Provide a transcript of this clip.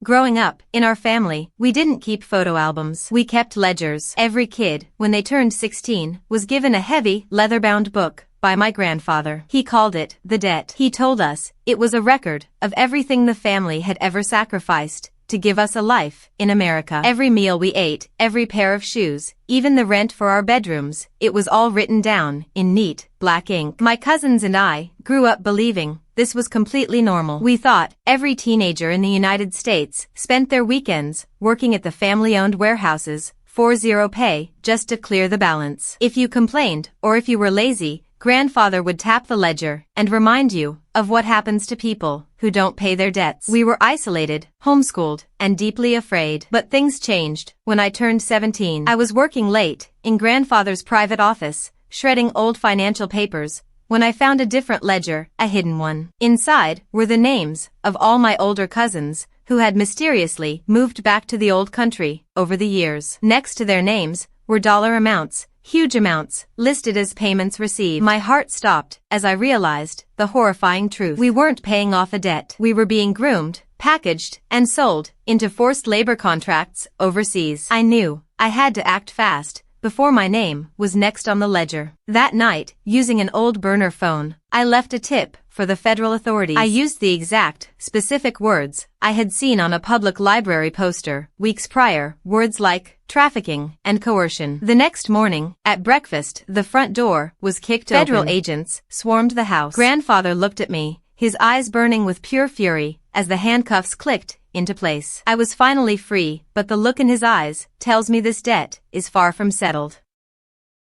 Growing up, in our family, we didn't keep photo albums. We kept ledgers. Every kid, when they turned 16, was given a heavy, leather-bound book by my grandfather. He called it the debt. He told us it was a record of everything the family had ever sacrificed to give us a life in America. Every meal we ate, every pair of shoes, even the rent for our bedrooms, it was all written down in neat, black ink. My cousins and I grew up believing this was completely normal. We thought every teenager in the United States spent their weekends working at the family-owned warehouses for zero pay just to clear the balance. If you complained, or if you were lazy, grandfather would tap the ledger and remind you of what happens to people who don't pay their debts. We were isolated, homeschooled, and deeply afraid. But things changed when I turned 17. I was working late in grandfather's private office, shredding old financial papers, when I found a different ledger, a hidden one. Inside were the names of all my older cousins who had mysteriously moved back to the old country over the years. Next to their names were dollar amounts, huge amounts, listed as payments received. My heart stopped as I realized the horrifying truth. We weren't paying off a debt. We were being groomed, packaged, and sold into forced labor contracts overseas. I knew I had to act fast before my name was next on the ledger. That night, using an old burner phone, I left a tip for the federal authorities. I used the exact, specific words I had seen on a public library poster weeks prior, words like trafficking and coercion. The next morning, at breakfast, the front door was kicked open. Federal agents swarmed the house. Grandfather looked at me, his eyes burning with pure fury, as the handcuffs clicked into place. I was finally free, but the look in his eyes tells me this debt is far from settled.